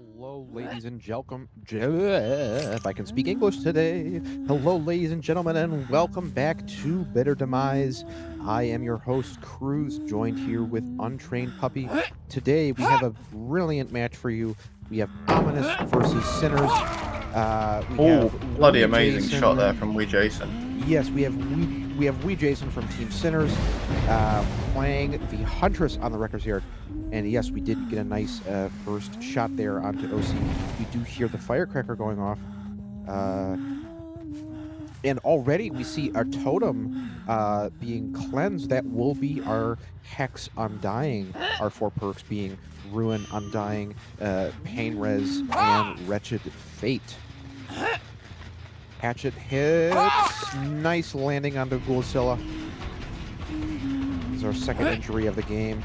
Hello, ladies and gentlemen. If I can speak English today. Hello, ladies and gentlemen, and welcome back to Bitter Demise. I am your host, Cruz, joined here with Untrained Puppy. Today, we have a brilliant match for you. We have Ominous versus Sinners. We Oh, have bloody Wee amazing Jason. shot there from Wee Jason. Yes, we have Wee Jason from Team Sinners playing the Huntress on the records here. And yes, we did get a nice first shot there onto OC. We do hear the firecracker going off. And already we see our totem being cleansed. That will be our Hex Undying. Our 4 perks being Ruin, Undying, Pain Res, and Wretched Fate. Hatchet hits. Nice landing onto Godzilla. This is our second injury of the game.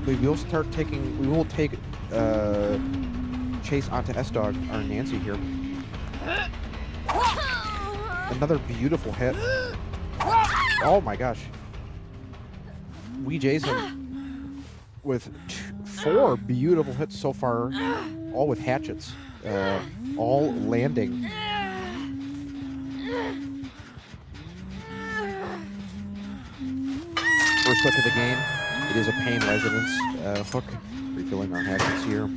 We will take Chase onto S-Dog, or Nancy here. Another beautiful hit. Oh my gosh. Wee Jason with 4 beautiful hits so far, all with hatchets, all landing. First hook of the game. It is a Pain Resonance hook, refilling our hatchets here.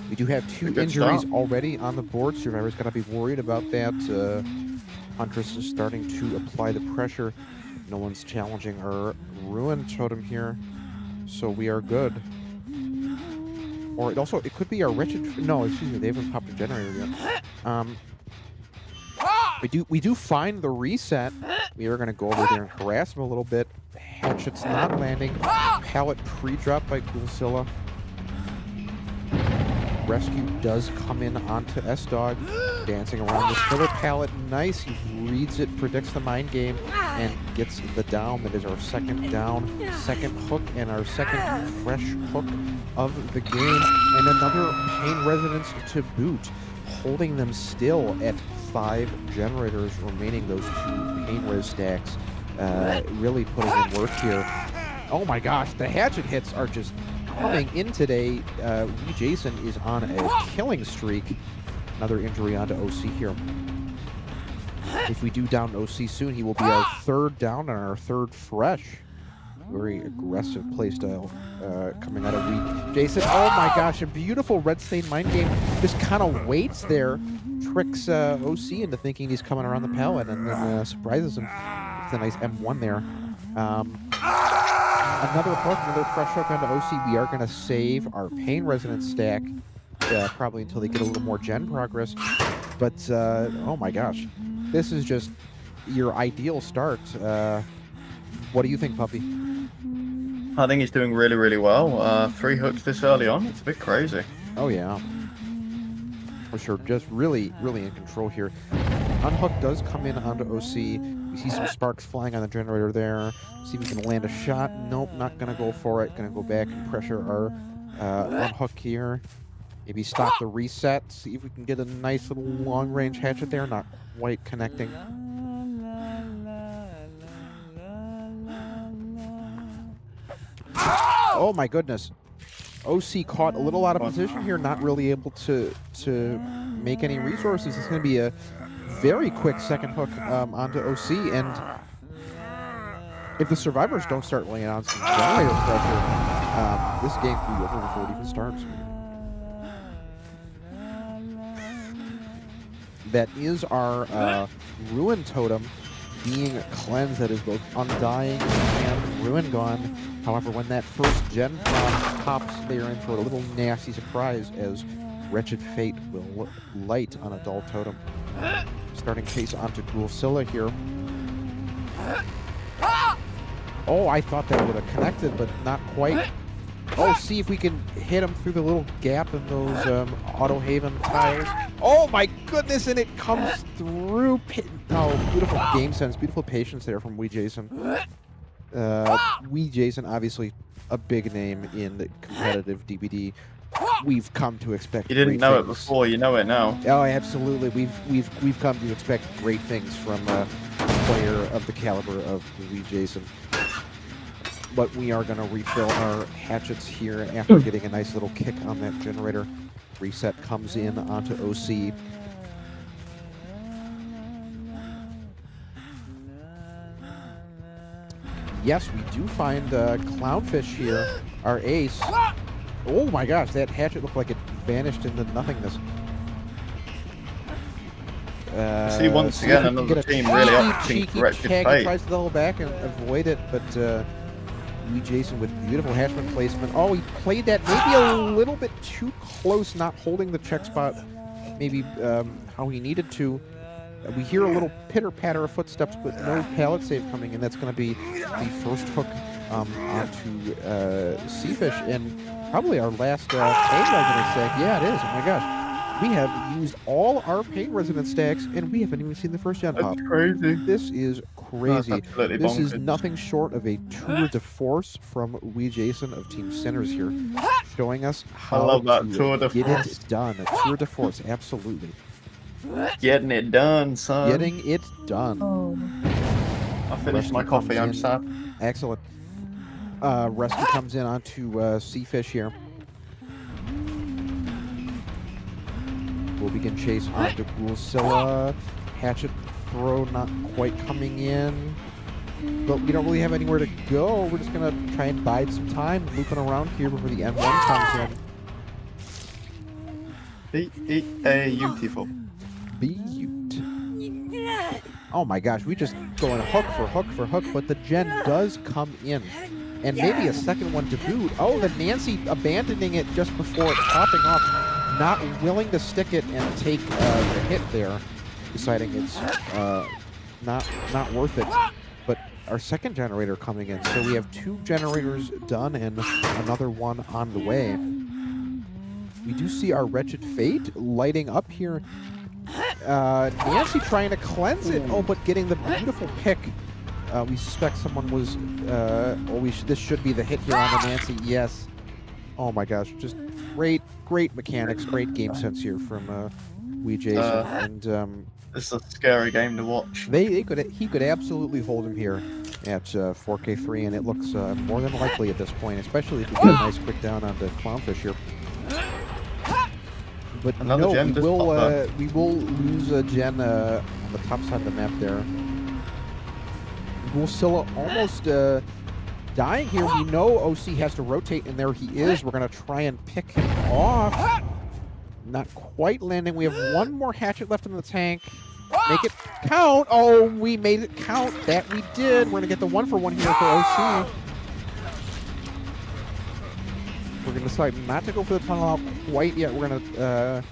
We do have 2 injuries already on the board. Survivor's got to be worried about that. Huntress is starting to apply the pressure. No one's challenging our Ruin totem here, so we are good. Or it could be our Wretched. No, excuse me, they haven't popped a generator yet. We do find the reset. We are going to go over there and harass him a little bit. Hatchet's not landing. Pallet pre-drop by Godzilla. Rescue does come in onto S-Dog, dancing around this killer pallet. Nice, he reads it, predicts the mind game, and gets the down. That is our second down, second hook, and our second fresh hook of the game. And another Pain Resonance to boot, holding them still at 5 generators remaining, those 2 Pain Res stacks. Really putting in work here. Oh my gosh, the hatchet hits are just coming in today. Wee Jason is on a killing streak. Another injury onto OC here. If we do down OC soon, he will be our 3rd down and our 3rd fresh. Very aggressive playstyle coming out of Wee Jason. Oh my gosh, a beautiful Red Stain mind game. Just kind of waits there, tricks OC into thinking he's coming around the pallet, and then surprises him. It's a nice M1 there. Another hook, another fresh hook onto OC. We are going to save our Pain Resonance stack, probably until they get a little more gen progress. But, oh my gosh, this is just your ideal start. What do you think, Puppy? I think he's doing really, really well. 3 hooks this early on, it's a bit crazy. Oh yeah, for sure. Just really, really in control here. Unhook does come in onto OC. We see some sparks flying on the generator there. See if we can land a shot. Nope, not gonna go for it. Gonna go back and pressure our Unhook here. Maybe stop the reset. See if we can get a nice little long-range hatchet there. Not quite connecting. Oh my goodness. OC caught a little out of position here, not really able to make any resources. It's going to be a very quick second hook onto OC, and if the survivors don't start laying on some generator pressure, this game could be over before it even starts. That is our Ruin totem being cleansed. That is both Undying and Ruin gone. However, when that first gen prompt pops, they are in for a little nasty surprise, as Wretched Fate will light on a dull totem. Starting chase onto Godzilla here. Oh, I thought that would have connected, but not quite. Oh, see if we can hit him through the little gap in those Auto Haven tiles. Oh my goodness, and it comes through. Oh, beautiful game sense, beautiful patience there from Wee Jason. Wee Jason, obviously a big name in the competitive DBD. We've come to expect. You didn't know things. it before, you know it now. Oh, absolutely. We've come to expect great things from a player of the caliber of Wee Jason. But we are going to refill our hatchets here after getting a nice little kick on that generator. Reset comes in onto OC. Yes, we do find Clownfish here, our ace. Oh my gosh, that hatchet looked like it vanished into nothingness. See once again another team really opting for corrective fate. Tries to double back and avoid it, but Jason with beautiful hatchman placement. Oh, he played that maybe a little bit too close, not holding the check spot maybe how he needed to. We hear a little pitter-patter of footsteps, but no pallet save coming in. That's going to be the first hook onto Seafish, and probably our last pain resident stack. Yeah, it is. Oh my gosh. We have used all our pain resident stacks, and we haven't even seen the first gen pop. That's crazy. This is crazy. This bonkers. is nothing short of a tour de force from Jason of Team snrs here, showing us how to get it done. A tour de force, absolutely. Getting it done, son. Getting it done. Oh. I finished my coffee, I'm sad. Excellent. Rescue comes in onto Seafish here. We'll begin chase onto Ghoulzilla. Hatchet throw not quite coming in. But we don't really have anywhere to go. We're just going to try and bide some time, looping around here before the N1 comes in. Beautiful. Beaut. Oh my gosh, we just going hook for hook for hook, but the gen does come in. And maybe a second one to boot. Oh, the Nancy abandoning it just before it popping off. Not willing to stick it and take the hit there. Deciding it's not worth it. But our second generator coming in. So we have 2 generators done and another one on the way. We do see our Wretched Fate lighting up here. Nancy trying to cleanse it. Oh, but getting the beautiful pick. We suspect someone was... this should be the hit here on the Nancy. Yes. Oh my gosh. Just great mechanics. Great game sense here from Jason. And this is a scary game to watch. He could absolutely hold him here at 4K3, and it looks more than likely at this point, especially if we get a nice quick down on the Clownfish here. But another no, gen we will lose a gen on the top side of the map there. Ghoulzilla almost dying here. We know OC has to rotate, and there he is. We're going to try and pick him off. Not quite landing. We have one more hatchet left in the tank. Make it count. Oh, we made it count. That we did. We're going to get the 1-for-1 here for OC. We're going to decide not to go for the tunnel out quite yet. We're going to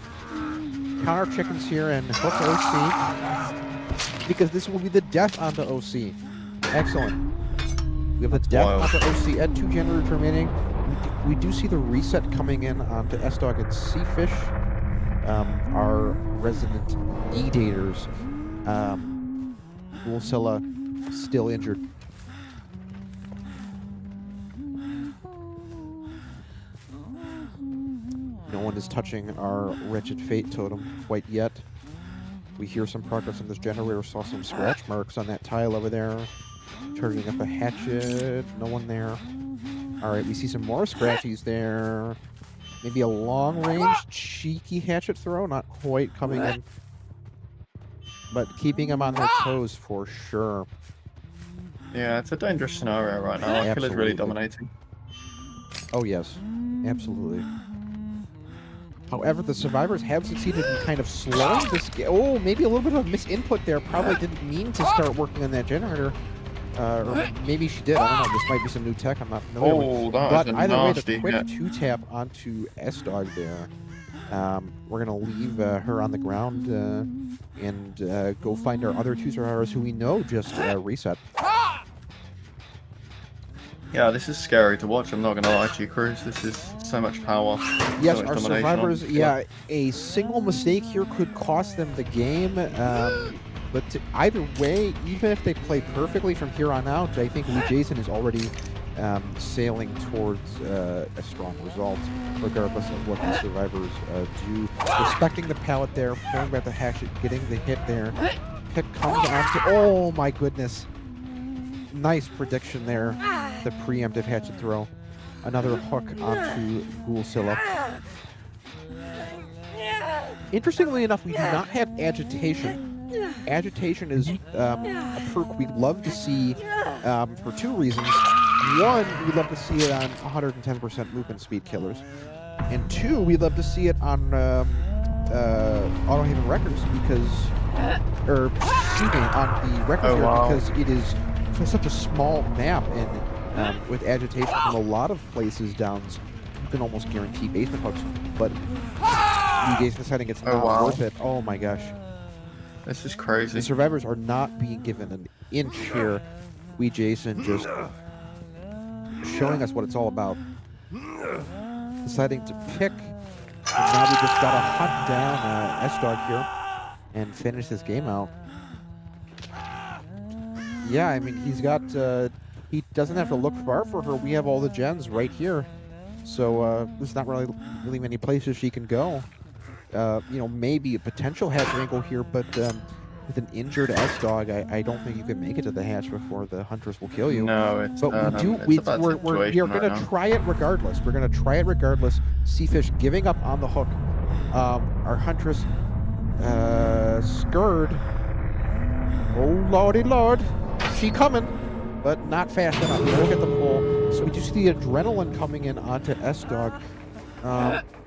count our chickens here and hook OC. Because this will be the death onto OC. Excellent. We have the death onto OC at 2 generators remaining. We do see the reset coming in onto S-Dog and Seafish. Our resident Edators. Ghoulzilla still injured. No one is touching our Wretched Fate totem quite yet. We hear some progress on this generator. Saw some scratch marks on that tile over there. Turning up a hatchet. No one there. Alright, we see some more scratchies there. Maybe a long-range, cheeky hatchet throw. Not quite coming in. But keeping them on their toes for sure. Yeah, it's a dangerous scenario right now. Our killer's really dominating. Oh, yes. Absolutely. However, the survivors have succeeded in kind of slowing this game. Oh, maybe a little bit of a misinput there. Probably didn't mean to start working on that generator. Or maybe she did. I don't know. This might be some new tech I'm not familiar with. But either way, the quick 2-tap onto S-Dog there. We're going to leave her on the ground and go find our other 2 survivors who we know just reset. Yeah, this is scary to watch. I'm not going to lie to you, Cruz. This is so much power. Yes, our survivors, a single mistake here could cost them the game. But either way, even if they play perfectly from here on out, I think Jason is already sailing towards a strong result, regardless of what the survivors do. Respecting the pallet there, pulling back the hatchet, getting the hit there. Pick comes onto... Oh my goodness. Nice prediction there. the preemptive hatchet throw. Another hook onto Ghoulzilla. Interestingly enough, we do not have agitation. Agitation is a perk we'd love to see for two reasons. One, we'd love to see it on 110% movement speed killers. And two, we'd love to see it on Auto Haven Wreckers because, or excuse me, on the Wreckers here because it is such a small map, and with agitation from a lot of places downs, you can almost guarantee basement hooks. But Jason deciding it's not worth it. Oh my gosh. This is crazy. The survivors are not being given an inch here. Jason just showing us what it's all about. Deciding to pick. And now we just got to hunt down S-Dog here and finish this game out. Yeah, I mean, he's got... he doesn't have to look far for her. We have all the gens right here. So there's not really many places she can go. You know, maybe a potential hatch angle here, but with an injured S-Dog, I don't think you can make it to the hatch before the Huntress will kill you. No, it's but we're going to try it regardless. We're going to try it regardless. Seafish giving up on the hook. Our Huntress scurred. Oh lordy lord, she coming, but not fast enough. Look at the pull. So we do see the adrenaline coming in onto S-Dog.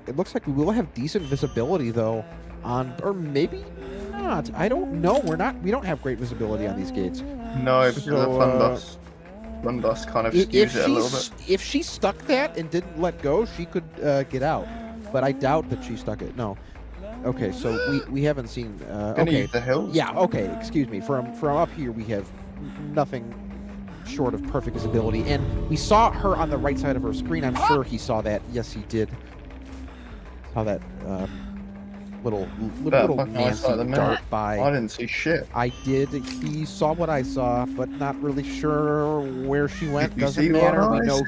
It looks like we will have decent visibility though on, or maybe not. I don't know. We don't have great visibility on these gates. No, because of fun dust kind of skews it a little bit. If she stuck that and didn't let go, she could get out. But I doubt that she stuck it. No. Okay, so we haven't seen. Okay. The hills? Yeah. Okay. Excuse me. From up here, we have nothing short of perfect visibility, and we saw her on the right side of her screen. I'm sure he saw that. Yes, he did. Saw that little Nancy dart by. I didn't see shit. I did. He saw what I saw, but not really sure where she went. Doesn't matter. We know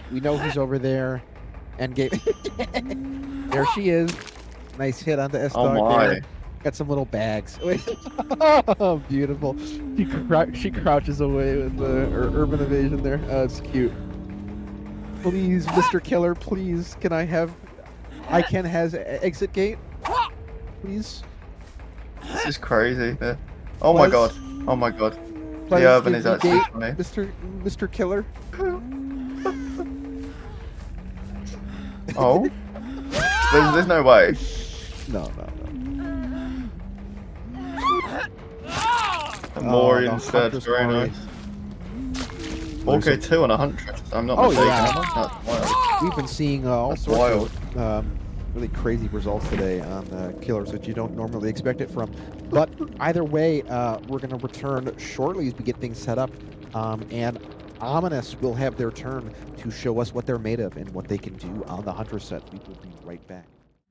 we know he's over there, and there she is. Nice hit on the S-Dog there. Got some little bags. Oh, beautiful. She crouches away with the urban evasion there. It's cute. Please, Mr. Killer, please, can I have... Iken has exit gate? Please? This is crazy. Oh my god. Oh my god. The urban is actually funny. Mr. Killer? Oh? There's no way. No. More instead. Very nice. 4K2 on a Huntress. I'm not mistaken. Yeah. That's wild. We've been seeing all sorts of really crazy results today on killers that you don't normally expect it from. But either way, we're going to return shortly as we get things set up. And Ominous will have their turn to show us what they're made of and what they can do on the Huntress set. We will be right back.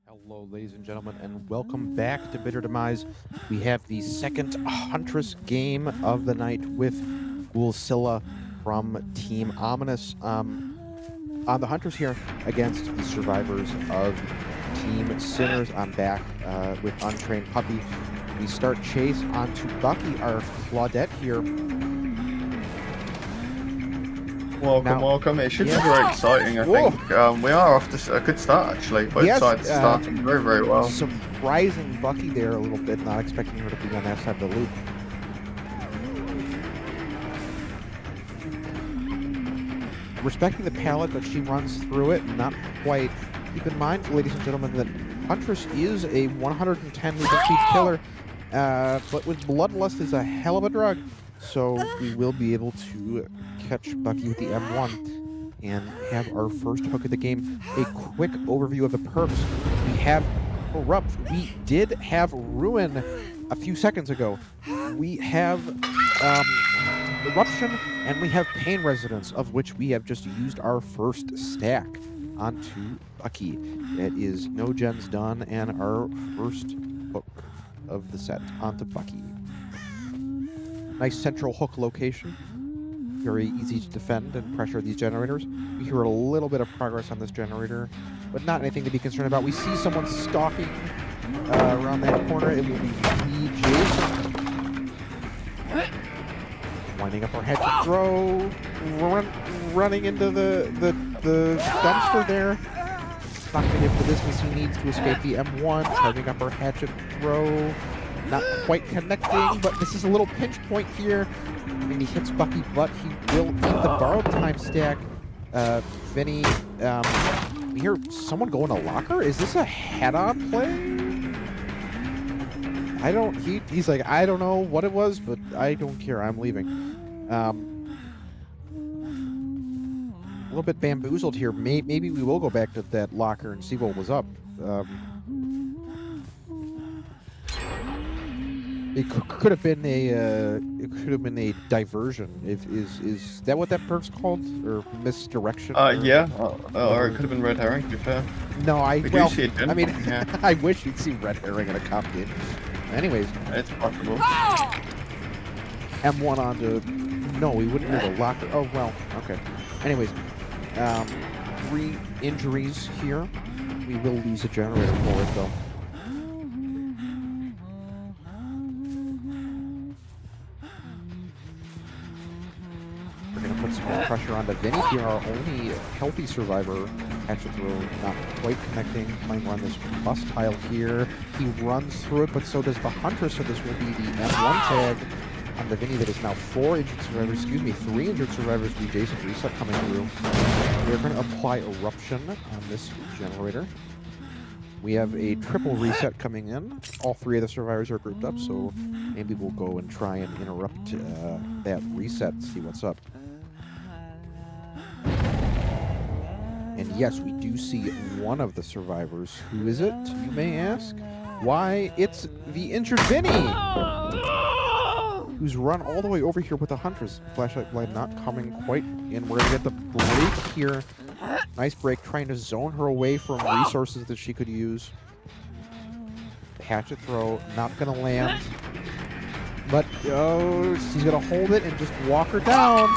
Hello, ladies and gentlemen, and welcome back to Bitter Demise. We have the second Huntress game of the night with Ghoulzilla from Team Ominous on the Huntress here against the survivors of Team snrs. I'm back with Untrained Puppy. We start chase onto Bucky, our Claudette here. Welcome. It should be very exciting, I think. We are off to a good start, actually. Both sides starting very, very well. Surprising Bucky there a little bit, not expecting her to be on that side of the loop. Respecting the pallet, but she runs through it, not quite. Keep in mind, ladies and gentlemen, that Huntress is a 110 movement speed killer, but with Bloodlust is a hell of a drug, so we will be able to catch Bucky with the M1 and have our first hook of the game. A quick overview of the perks. We have Corrupt. We did have Ruin a few seconds ago. We have Eruption, and we have Pain Resonance, of which we have just used our first stack onto Bucky. It is no gens done, and our first hook of the set onto Bucky. Nice central hook location. Very easy to defend and pressure these generators. We hear a little bit of progress on this generator, but not anything to be concerned about. We see someone stalking around that corner. It will be Jason. winding up our hatchet throw, running into the dumpster there. Not going to get the distance he needs to escape the M1. Charging up our hatchet throw. Not quite connecting, but this is a little pinch point here. And he hits Bucky, but he will eat the borrowed time stack. Vinny, we hear someone go in a locker? Is this a head-on play? He's like, I don't know what it was, but I don't care. I'm leaving. A little bit bamboozled here. Maybe we will go back to that locker and see what was up. It could have been a diversion. Is that what that perk's called, or misdirection? Yeah. Or it could have been red herring. To be fair. No, I mean, yeah. I wish you'd see red herring in a cop game. Anyways, it's possible. M1 onto. No, we wouldn't do the locker. Oh well. Okay. Anyways, 3 injuries here. We will lose a generator for it though. We're going to put some more pressure onto Vinny here, our only healthy survivor. Hatchet throw not quite connecting. Might run this bus tile here. He runs through it, but so does the Huntress, so this will be the M1 tag on the Vinny that is now 4 injured survivors, 3 injured survivors. The adjacent reset coming through. We're going to apply Eruption on this generator. We have a triple reset coming in. All 3 of the survivors are grouped up, so maybe we'll go and try and interrupt that reset, see what's up. And yes, we do see one of the survivors. Who is it, you may ask? Why, it's the injured Vinny! Who's run all the way over here with the Huntress. Flashlight light not coming quite in. We're going to get the break here. Nice break, trying to zone her away from resources that she could use. Hatchet throw, not going to land. But, oh, she's going to hold it and just walk her down.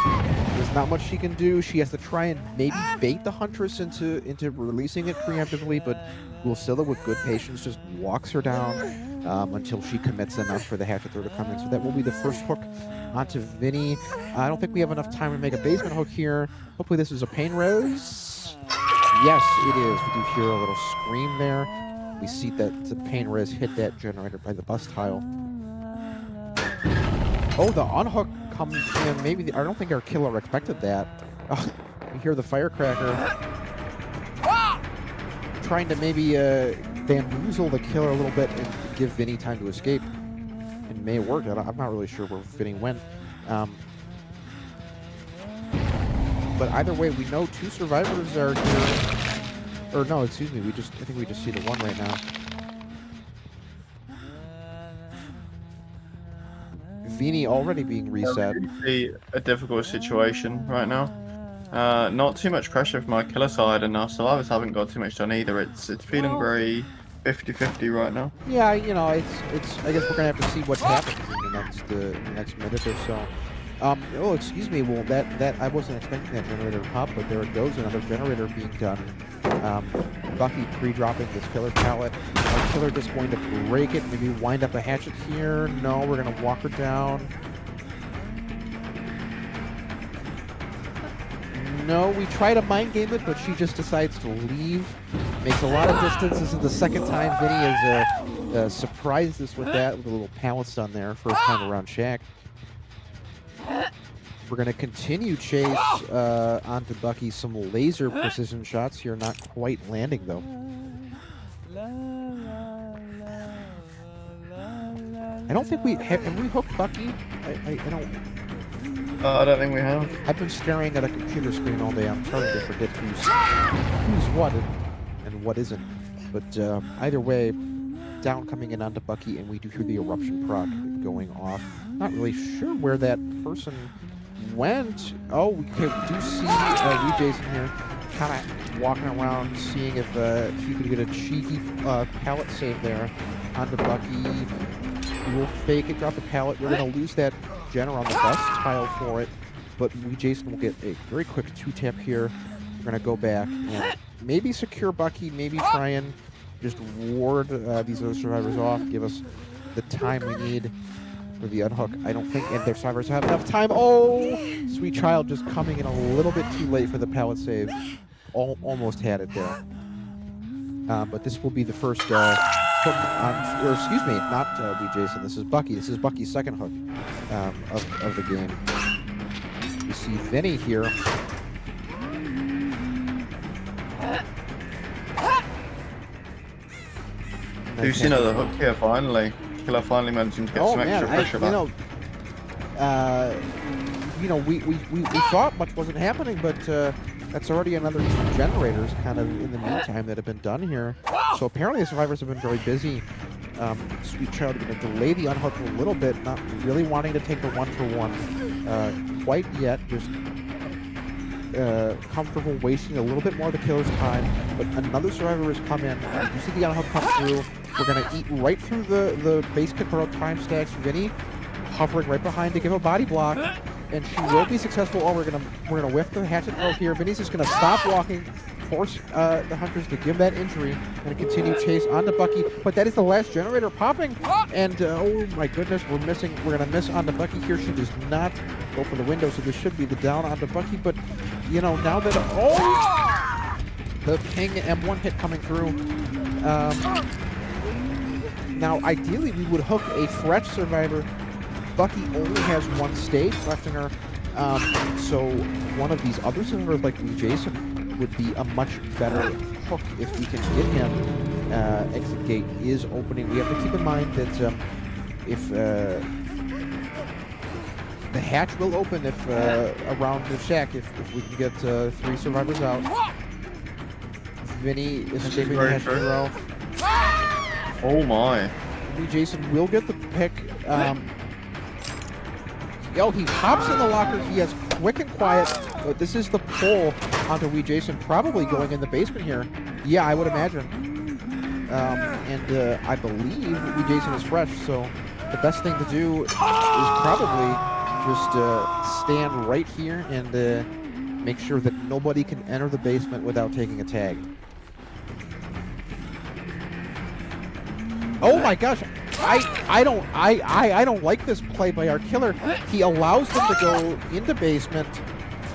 There's not much she can do. She has to try and maybe bait the Huntress into releasing it preemptively, but Lucilla, with good patience, just walks her down until she commits enough for the hatchet throw to come in. So that will be the first hook onto Vinny. I don't think we have enough time to make a basement hook here. Hopefully this is a pain res. Yes, it is. We do hear a little scream there. We see that the pain res hit that generator by the bus tile. Oh, the unhook comes in. Maybe I don't think our killer expected that. Oh, we hear the firecracker trying to maybe bamboozle the killer a little bit and give Vinny time to escape. It may work. I'm not really sure where Vinny went. But either way, we know 2 survivors are here. Or no, excuse me. I think we just see the one right now. Vinny already being reset. A difficult situation right now. Not too much pressure from my killer side, and our survivors haven't got too much done either. It's feeling very 50-50 right now. Yeah, you know, it's. I guess we're gonna have to see what happens in the next minute or so. Oh, excuse me. Well, that I wasn't expecting that generator to pop, but there it goes. Another generator being done. Bucky pre-dropping this killer pallet. Our killer just going to break it. Maybe wind up a hatchet here. No, we're gonna walk her down. No, we try to mind game it, but she just decides to leave. Makes a lot of distance. This is the second time Vinny has surprised us with that, with a little pallet stun there. First time around Shaq. We're going to continue chase onto Bucky. Some laser precision shots here, not quite landing though. I don't think have we hooked Bucky? I don't think we have. I've been staring at a computer screen all day. I'm starting to forget who's what and what isn't. But either way, down coming in onto Bucky, and we do hear the eruption proc going off. Not really sure where that person went. Oh, we do see Jason here kind of walking around, seeing if he could get a cheeky pallet save there onto Bucky. We will fake it, drop the pallet. We're going to lose that Jenner on the bus tile for it, but Jason will get a very quick 2-tap here. We're going to go back and maybe secure Bucky, maybe try and just ward these other survivors off, give us the time we need for the unhook. I don't think and their survivors have enough time. Oh, Sweet Child just coming in a little bit too late for the pallet save. Almost had it there. But this will be the first hook on, or excuse me, not Wee Jason. This is Bucky. This is Bucky's second hook of the game. You see Vinny here. You've seen another hook here finally. Killer finally managing to get some extra pressure back. We thought much wasn't happening, but that's already another 2 generators kind of in the meantime that have been done here. So apparently the survivors have been very busy. Sweet Child going to delay the unhook a little bit, not really wanting to take the 1-for-1 quite yet, just comfortable wasting a little bit more of the killer's time. But another survivor has come in. You see the unhook come through. We're going to eat right through the base control time stacks. Vinny hovering right behind to give a body block, and she will be successful. Oh, we're gonna whiff the hatchet throw here. Vinny's just gonna stop walking, force the Huntress to give that injury, and continue chase onto Bucky. But that is the last generator popping, and oh my goodness, we're gonna miss onto Bucky here. She does not go for the window, so this should be the down onto Bucky. But you know, now that the ping M1 hit coming through. Now, ideally, we would hook a fresh survivor. Bucky only has 1 stage left in her, so one of these other survivors, like Wee Jason, would be a much better hook if we can get him. Exit gate is opening. We have to keep in mind that if the hatch will open if around the shack if we can get 3 survivors out. Vinny is escaping the hatch throw. Oh my. Wee Jason will get the pick. He hops in the locker. He has quick and quiet. But this is the pull onto Wee Jason, probably going in the basement here. Yeah, I would imagine. I believe Wee Jason is fresh, so the best thing to do is probably just stand right here and make sure that nobody can enter the basement without taking a tag. Oh my gosh, I don't like this play by our killer. He allows them to go into basement.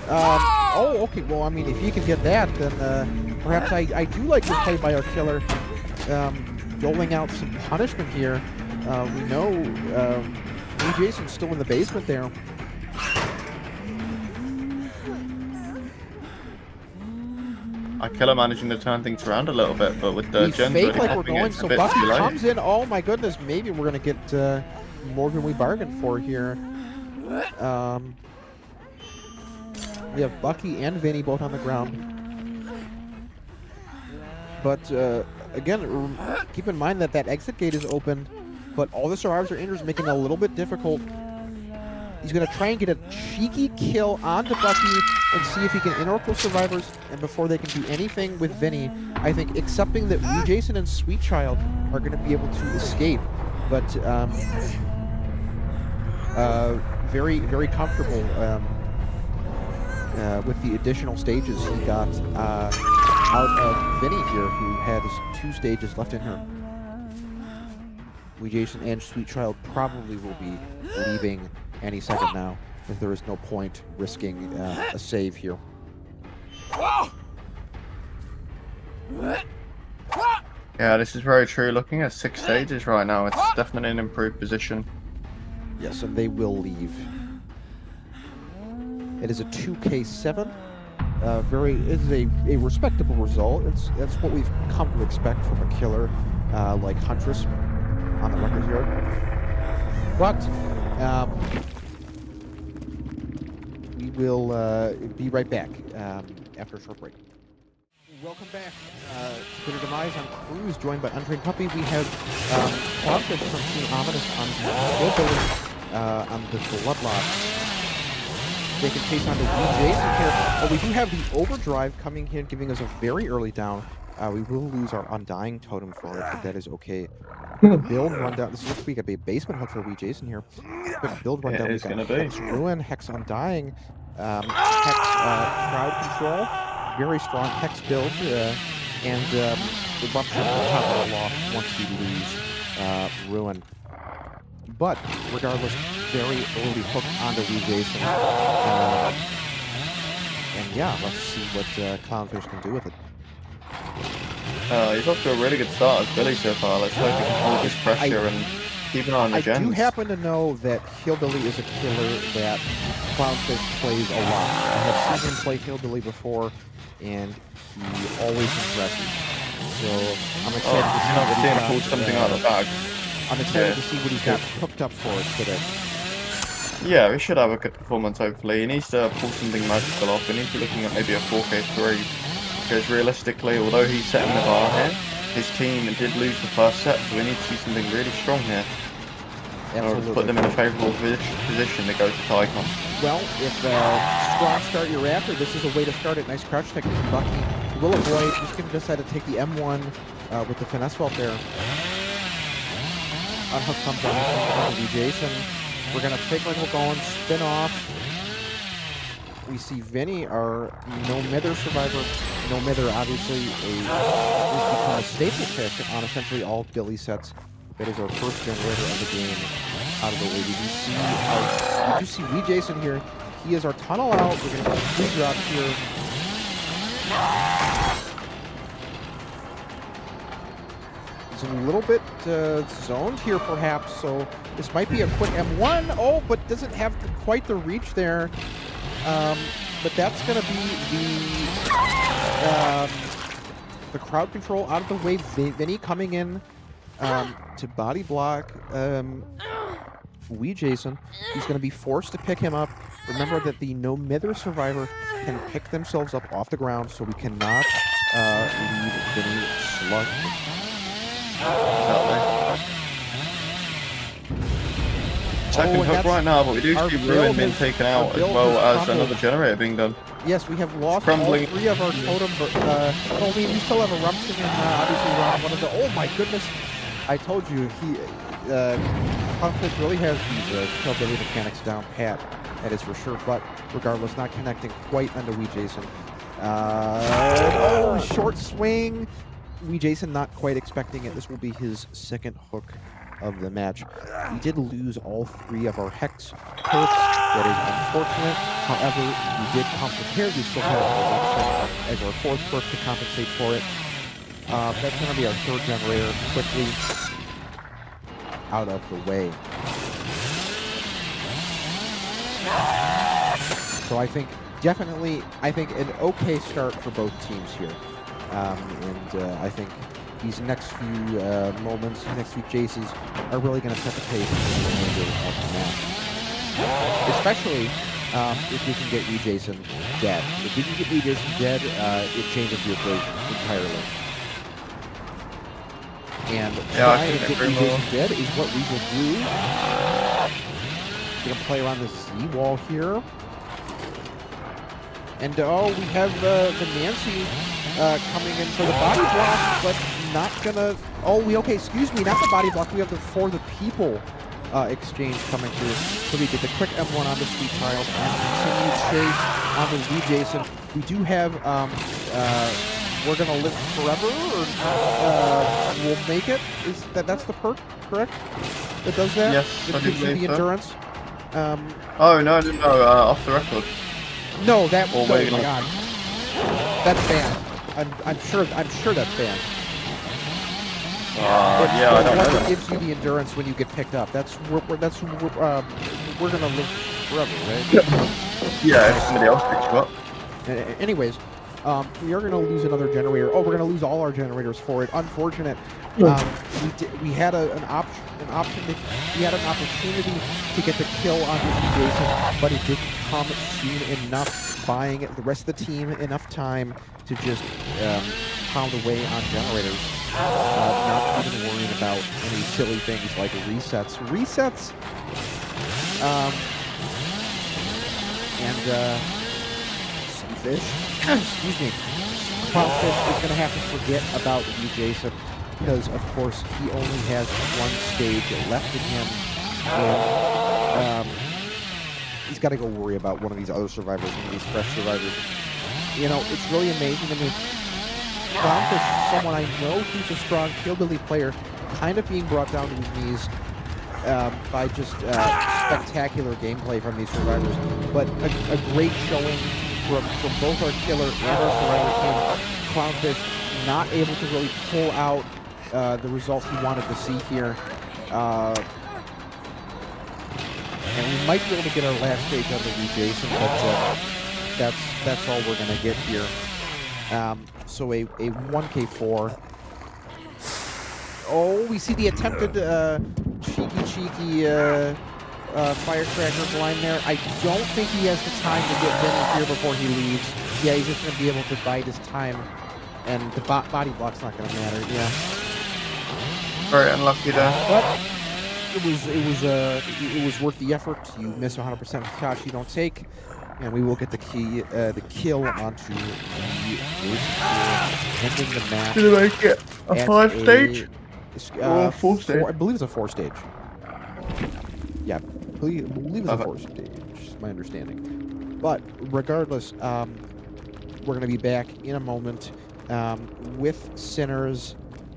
Oh, okay. Well, I mean, if you can get that, then perhaps I do like this play by our killer. Doling out some punishment here. We know Wee Jason's still in the basement there. Our killer managing to turn things around a little bit, but with the gens fake really like we're popping, going, it's so a bit Bucky too late. comes in. Oh my goodness, maybe we're gonna get more than we bargained for here. We have Bucky and Vinny both on the ground. But again, keep in mind that exit gate is open, but all the survivors are injured, making it a little bit difficult. He's going to try and get a cheeky kill onto Bucky and see if he can interrupt those survivors, and before they can do anything with Vinny, I think accepting that Wee Jason and Sweet Child are going to be able to escape. But very, very comfortable with the additional stages he got out of Vinny here, who has 2 stages left in her. Wee Jason and Sweet Child probably will be leaving any second now, if there is no point risking a save here. Yeah, this is very true. Looking at 6 stages right now, it's definitely an improved position. Yes, and they will leave. It is a 2K7. It is a respectable result. That's what we've come to expect from a killer like Huntress on the record here. But we will be right back after a short break. Welcome back to Bitter Demise. I'm Cruz, joined by Untrained Puppy. We have Cloudfish from Team Ominous on Hillbilly on the Bloodlock. They can chase on to Wee Jason here. We do have the Overdrive coming in, giving us a very early down. We will lose our Undying Totem for it, but that is okay. Build rundown. This looks like a basement hook for Wee Jason here. Quick build rundown. It is We got going to be. Hex Ruin, Hex Undying, Hex Crowd Control. Very strong Hex build, and Eruption on top of the loft once we lose Ruin. But regardless, very early hook onto Wee Jason. And yeah, let's see what Clownfish can do with it. He's off to a really good start as Billy so far. Let's hope he can hold his pressure and keep an eye on the gens. I do happen to know that Hillbilly is a killer that Clownfish plays a lot. I have seen him play Hillbilly before, and he always impresses. So I'm excited to see what he's pull something out of the bag. I'm excited to see what he's got hooked up for us today. Yeah, he should have a good performance, hopefully. He needs to pull something magical off. We need to be looking at maybe a 4K3. Because realistically, although he's setting the bar here, his team did lose the first set, so we need to see something really strong here. Absolutely. Or put them in a favourable position to go to Tycon. Well, if strong start you're after, this is a way to start it. Nice crouch technique from Bucky. Will avoid. Just going to decide to take the M1 with the finesse vault there. Unhook comes on to Jason. We're going to fake like we're going, spin off. We see Vinny, our no-mither survivor. No-mither, obviously, has become a staple pick on essentially all Billy sets. That is our first generator of the game out of the way. We do see Wee Jason here. He is our tunnel out. We're going to get a 3 drop here. He's a little bit zoned here, perhaps, so this might be a quick M1. Oh, but doesn't have quite the reach there. But that's going to be the crowd control out of the way. Vinny coming in to body block Wee Jason. He's going to be forced to pick him up. Remember that the no-mither survivor can pick themselves up off the ground, so we cannot leave Vinny slug. Second hook right now, but we do see Ruin being taken out as well as another generator being done. Yes, we have lost all 3 of our totem, but well, we still have Eruption and obviously round 1 of the. Oh my goodness! I told you, Huntress really has these Hillbilly mechanics down pat. That is for sure. But regardless, not connecting quite under Wee Jason. Oh, short swing. Wee Jason not quite expecting it. This will be his second hook of the match. We did lose all 3 of our Hex perks. That is unfortunate. However, we did come prepared. We still have Eruption as our 4th perk to compensate for it. That's going to be our 3rd generator quickly out of the way. So I think definitely, an okay start for both teams here. I think these next few moments, next few chases, are really going to set the pace for the remainder of the match. Especially if we can get Wee Jason dead. If we can get Wee Jason dead, it changes the equation entirely. And trying to get Wee Jason dead is what we will do. Going to play around the Z-wall here. And oh, we have the Nancy coming in for the body block, but not gonna. Okay, excuse me, not the body block. We have the For the People exchange coming through. So we get the quick M1 on the Sweet Child and continue chase on the Wee Jason. We do have We're Gonna Live Forever, or We'll Make It. That's the perk, correct? That does that? Yes, that gives you the endurance. Oh no, off the record. No, that. Oh my god, that's banned. I'm sure that's banned. Yeah, I don't know. It gives you the endurance when you get picked up. We're Gonna Live Forever, right? Yeah, if somebody else picks you up. Anyways, we are going to lose another generator. Oh, we're going to lose all our generators for it. Unfortunate. We had an opportunity to get the kill on Wee Jason, but it didn't come soon enough, buying the rest of the team enough time to just pound away on generators. Not even worrying about any silly things like resets. Fish. Excuse me. Clownfish is going to have to forget about Wee Jason because, of course, he only has 1 stage left in him, and he's got to go worry about one of these other survivors, one of these fresh survivors. You know, it's really amazing to me. Clownfish is someone I know who's a strong Hillbilly player, kind of being brought down to his knees by just spectacular gameplay from these survivors, but a great showing from both our killer and our survivor team. Clownfish not able to really pull out the results he wanted to see here. And we might be able to get our last stage out of the Jason, but that's all we're going to get here. So a 1K4. Oh, we see the attempted cheeky firecracker blind there. I don't think he has the time to get Vinny here before he leaves. Yeah, he's just going to be able to bide his time, and the body block's not going to matter. Yeah. Very unlucky there. But it was worth the effort. You miss 100% of the shots you don't take, and we will get the kill onto the ending the match. Did I make it a 5-stage? Or 4-stage? I believe it's a 4-stage. Yeah, I believe it's a 4-stage, is my understanding. But regardless, we're going to be back in a moment with Sinners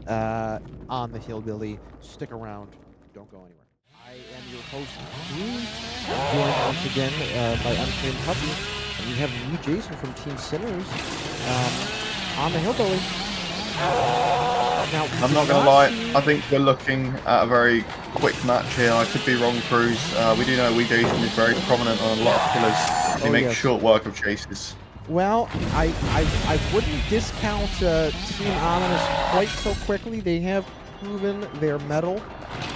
on the Hillbilly. Stick around. Don't go anywhere. I am your host, Drew, joined once again by Untrained Puppy. And we have me, Jason, from Team Sinners on the Hillbilly. Now, I'm not going to lie, I think we're looking at a very quick match here. I could be wrong, Cruz. We do know Jason is very prominent on a lot of killers. He makes short work of chases. Well, I wouldn't discount Team Ominous quite so quickly. They have proven their mettle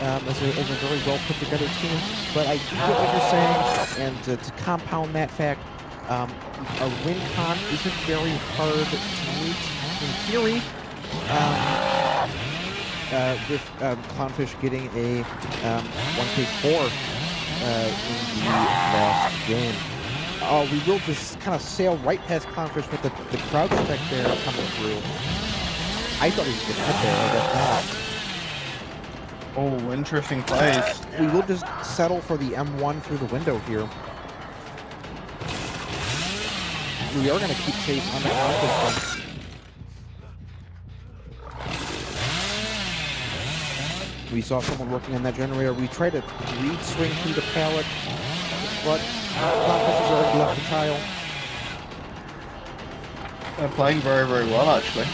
as a very well put together team. But I do get what you're saying, and to compound that fact, a win con isn't very hard to meet in theory. With Clownfish getting a 1K4 in the last game. We will just kind of sail right past Clownfish with the crouch effect there coming through. I thought he was going to hit there, I guess not. Oh, interesting plays. We will just settle for the M1 through the window here. We are going to keep chase on the Clownfish. We saw someone working on that generator. We tried to lead swing through the pallet, but Clownfish has already left the tile. They're playing very, very well, actually.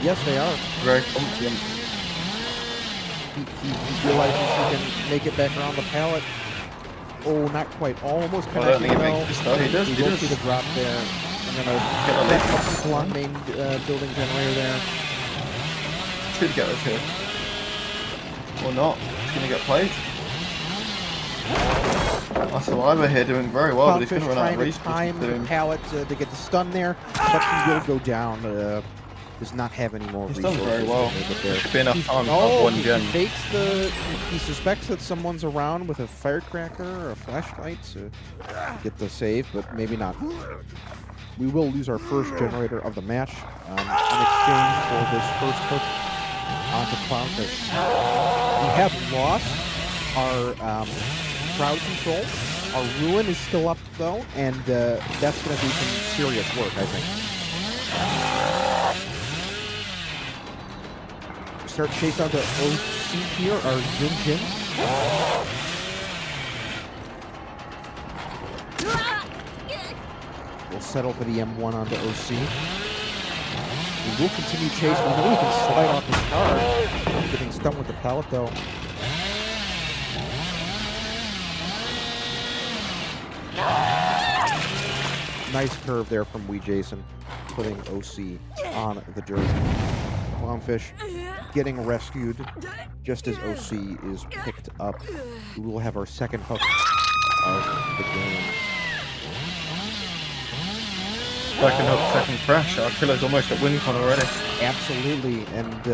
Yes, they are. Very confident. He realizes he can make it back around the pallet. Oh, not quite. Almost I don't connecting, think he though. makes the start. He does, He he goes does. through the drop there. And then a couple people on main building generator there. Should get us here. Or not. It's going to get played. Our survivor here doing very well, but he's going to run out of trying to resources. time the pallet to get the stun there, but he will go down. Does not have any more He's resources. done very well. To make it there. Should be enough time to Oh, have one he gen. fakes he suspects that someone's around with a firecracker or a flashlight to get the save, but maybe not. We will lose our first generator of the match in exchange for this first hook onto Clownfish. We have lost our crowd control. Our ruin is still up though, and that's going to be some serious work, I think. Start chase onto OC here, our Jin Jin. We'll settle for the M1 onto OC. We will continue chasing. We know we can slide off his car. Getting stunned with the pallet though. Nice curve there from Jason, putting OC on the dirt. Clownfish getting rescued just as OC is picked up. We will have our second hook of the game. Second hook, second crash. Our killer's almost at win con already. Absolutely, and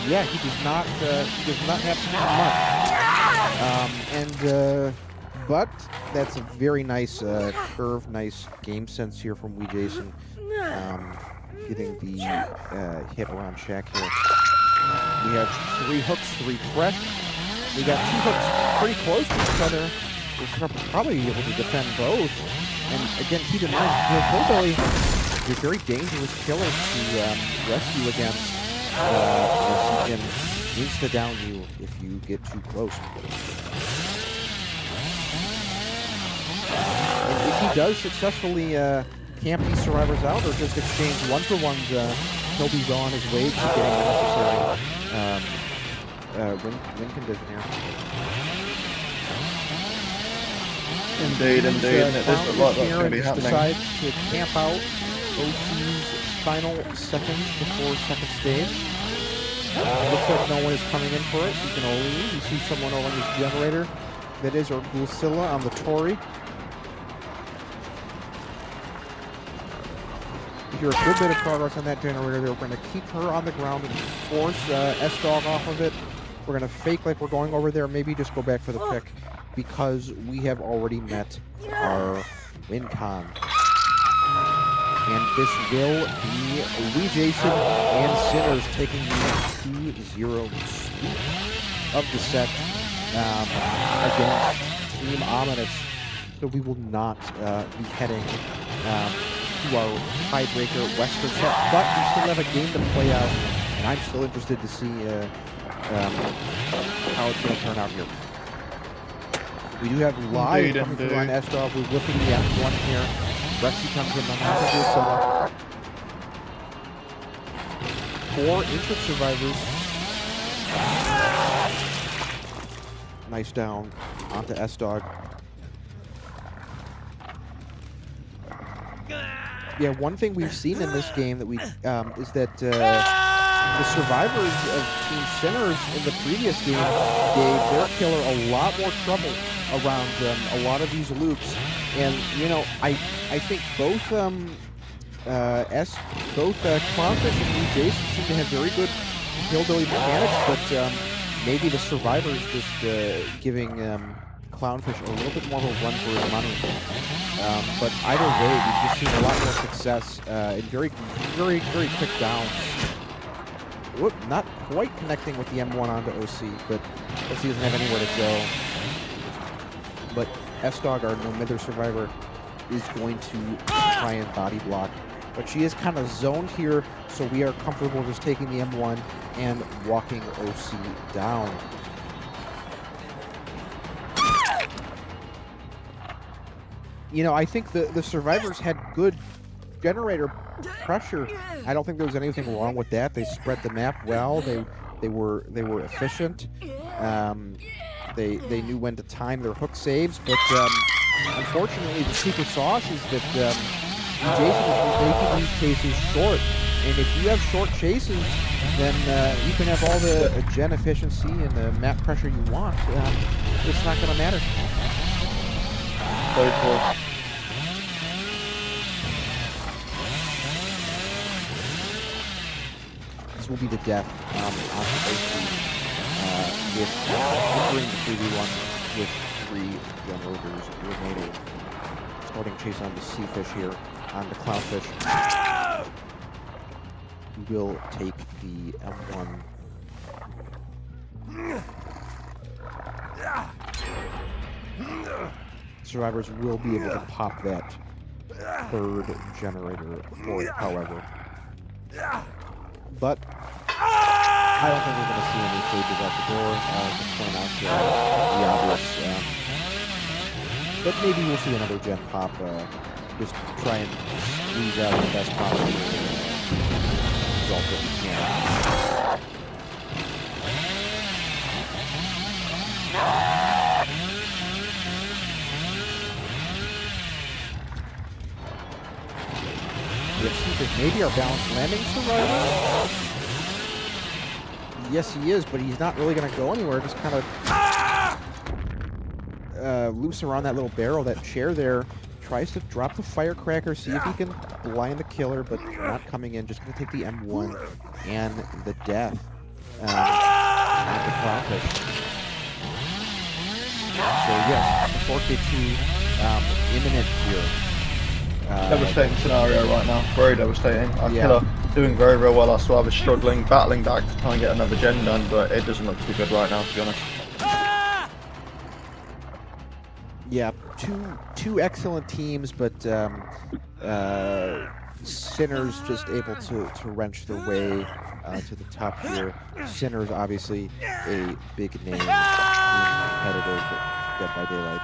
yeah, he does not have to do much. But that's a very nice curve, nice game sense here from Jason. Getting the hit around Shaq here. We have 3 hooks, 3 fresh. We got 2 hooks pretty close to each other. We're going to probably be able to defend both. And again, keep in mind, Hillbilly is a very dangerous killer to rescue against. As he can insta-down you if you get too close. And if he does successfully camp these survivors out or just exchange one-for-ones, he'll be well on his way to getting the necessary win condition here. Indeed. And it does look like that's going to be happening. Decides to camp out OC's final seconds before second stage. Looks like no one is coming in for it. You can only you see someone over on this generator. That is our Gulsilla on the Tori. You hear a good bit of progress on that generator. We're going to keep her on the ground and force S-Dog off of it. We're going to fake like we're going over there. Maybe just go back for the pick because we have already met our win con. And this will be Wee Jason and Sinners taking the 2-0 sweep of the set against Team Ominous. So we will not be heading to our tiebreaker Western set, but we still have a game to play out, and I'm still interested to see how it's going to turn out here. We do have live coming through on S-Dog. We're whipping the F1 here. Rexy comes in on the Gulsilla. 4 injured survivors. Nice down onto S-Dog. Yeah, one thing we've seen in this game that we is that the survivors of Team Sinners in the previous game gave their killer a lot more trouble around a lot of these loops, and you know I think both Clownfish and Wee Jason seem to have very good Hillbilly mechanics, but maybe the survivors just giving Clownfish a little bit more of a run for his money. But either way, we've just seen a lot more success in very quick downs. Whoop, not quite connecting with the M1 onto OC, but OC doesn't have anywhere to go. But S-Dog, our no-mither survivor, is going to try and body block. But she is kind of zoned here, so we are comfortable just taking the M1 and walking OC down. You know, I think the survivors had good generator pressure. I don't think there was anything wrong with that. They spread the map well. They were efficient. They knew when to time their hook saves, but unfortunately, the secret sauce is that Jason is making these chases short. And if you have short chases, then you can have all the gen efficiency and the map pressure you want. It's not going to matter. Very cool. This will be the death on with entering the 3v1 with 3 generators remaining. Starting chase on the Seafish here, on the Clownfish. We will take the M1. Survivors will be able to pop that 3rd generator for it, however. But I don't think we're going to see any cages out the door. To point out the obvious. But maybe we'll see another gen pop. Just try and squeeze out the best possible result that we can. Maybe our balanced landing survivor? Yes, he is, but he's not really going to go anywhere. Just kind of loops around that little barrel, that chair there. Tries to drop the firecracker, see if he can blind the killer, but not coming in. Just going to take the M1 and the death on the Clownfish. So yes, the 4K2 imminent here. Devastating scenario right now. Very devastating. Our killer doing very well. Our survivor's struggling, battling back to try and get another gen done, but it doesn't look too good right now, to be honest. Yeah, two excellent teams, but Sinners just able to wrench their way to the top here. Sinners obviously a big name in competitive Dead by Daylight.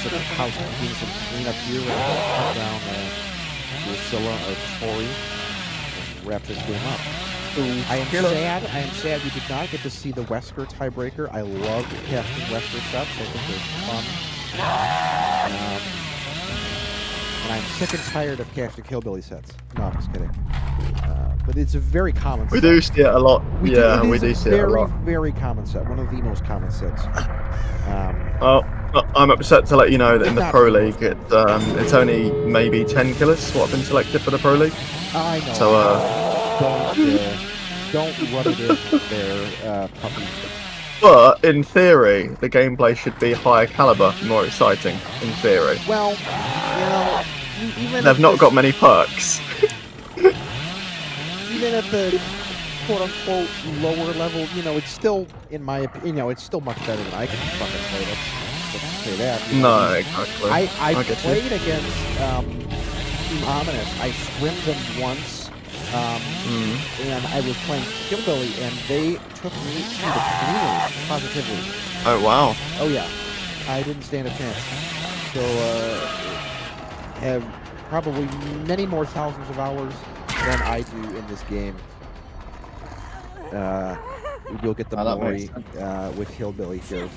So the housekeeping, some cleanup here. We're going to cut down Drusilla or Tori and wrap this game up. I am sad we did not get to see the Wesker tiebreaker. I love casting Wesker sets. I think they're fun. And I'm sick and tired of casting Hillbilly sets. No, I'm just kidding. But it's a very common set. We do see it a lot. We do see it a lot. Very common set. One of the most common sets. I'm upset to let you know that in the Pro League, it's only maybe 10 killers what have been selected for the Pro League. I know. So, don't rub it in there, puppy. But in theory, the gameplay should be higher caliber, more exciting. In theory. Well, you know, even they've not got many perks. Even at the quote-unquote lower level, you know, it's still, in my opinion, you know, it's still much better than I can fucking play. Let's say that. You know, no, exactly. I played against Team Ominous. I scrimmed them once. And I was playing Hillbilly, and they took me to the cleaners, positively. Oh, wow. Oh, yeah. I didn't stand a chance. So, have probably many more thousands of hours than I do in this game. We'll get the Mori with Hillbilly here.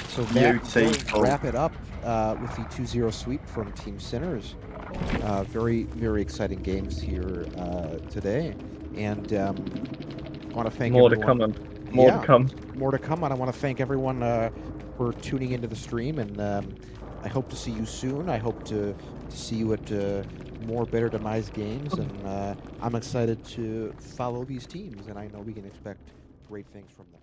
So that will wrap it up with the 2-0 sweep from Team Sinners. Very, very exciting games here today, and I want to thank more everyone. to come. More to come. More to come. And I want to thank everyone for tuning into the stream, and I hope to see you soon. I hope to see you at more Better Demise games, and I'm excited to follow these teams, and I know we can expect great things from them.